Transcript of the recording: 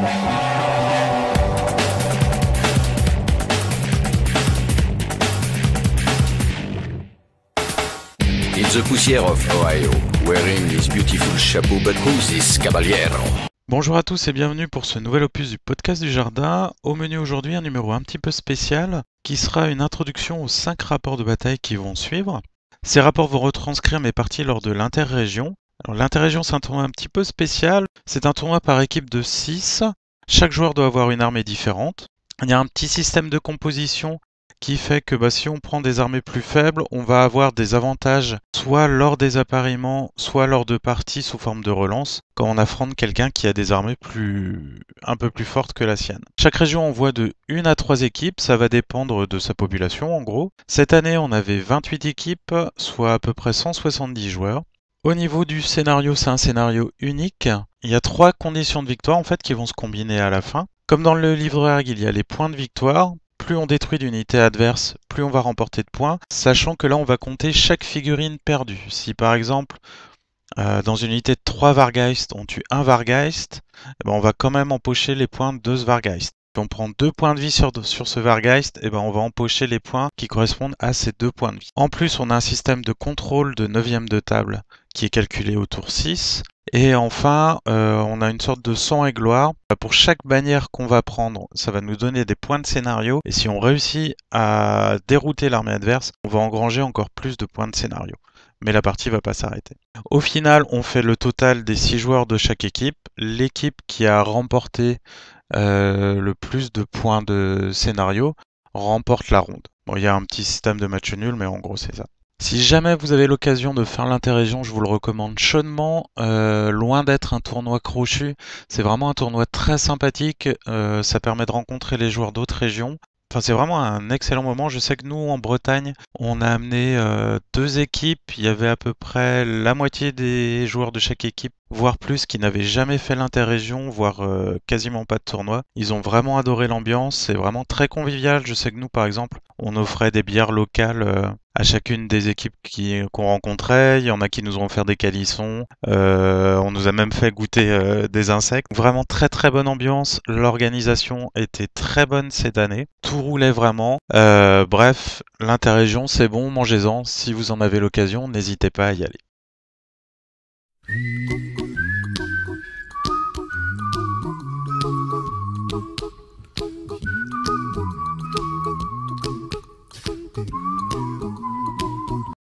In the poussière of Ohio, wearing his beautiful chapeau, but who's this caballero? Bonjour à tous et bienvenue pour ce nouvel opus du podcast du jardin. Au menu aujourd'hui, un numéro un petit peu spécial qui sera une introduction aux 5 rapports de bataille qui vont suivre. Ces rapports vont retranscrire mes parties lors de l'interrégion. Alors l'interrégion, c'est un tournoi un petit peu spécial. C'est un tournoi par équipe de 6. Chaque joueur doit avoir une armée différente. Il y a un petit système de composition qui fait que si on prend des armées plus faibles, on va avoir des avantages soit lors des appariements, soit lors de parties sous forme de relance, quand on affronte quelqu'un qui a des armées un peu plus fortes que la sienne. Chaque région envoie de 1 à 3 équipes, ça va dépendre de sa population en gros. Cette année, on avait 28 équipes, soit à peu près 170 joueurs. Au niveau du scénario, c'est un scénario unique. Il y a 3 conditions de victoire en fait qui vont se combiner à la fin. Comme dans le livre de règles, il y a les points de victoire. Plus on détruit d'unités adverses, plus on va remporter de points, sachant que là on va compter chaque figurine perdue. Si par exemple, dans une unité de 3 Vargeist, on tue un Vargeist, on va quand même empocher les points de ce Vargeist. Si on prend 2 points de vie sur ce Vargeist, on va empocher les points qui correspondent à ces 2 points de vie. En plus, on a un système de contrôle de 9e de table qui est calculé au tour 6. Et enfin, on a une sorte de sang et gloire. Pour chaque bannière qu'on va prendre, ça va nous donner des points de scénario. Et si on réussit à dérouter l'armée adverse, on va engranger encore plus de points de scénario. Mais la partie va pas s'arrêter. Au final, on fait le total des 6 joueurs de chaque équipe. L'équipe qui a remporté le plus de points de scénario remporte la ronde. Bon, il y a un petit système de match nul, mais en gros, c'est ça. Si jamais vous avez l'occasion de faire l'interrégion, je vous le recommande chaudement. Loin d'être un tournoi crochu, c'est vraiment un tournoi très sympathique. Ça permet de rencontrer les joueurs d'autres régions. Enfin, c'est vraiment un excellent moment. Je sais que nous, en Bretagne, on a amené 2 équipes. Il y avait à peu près la moitié des joueurs de chaque équipe, voire plus, qui n'avaient jamais fait l'interrégion, voire quasiment pas de tournoi. Ils ont vraiment adoré l'ambiance. C'est vraiment très convivial. Je sais que nous, par exemple, on offrait des bières locales à chacune des équipes qu'on rencontrait. Il y en a qui nous ont offert des calissons. On nous a même fait goûter des insectes. Vraiment très très bonne ambiance. L'organisation était très bonne cette année. Tout roulait vraiment. Bref, l'interrégion, c'est bon, mangez-en. Si vous en avez l'occasion, n'hésitez pas à y aller.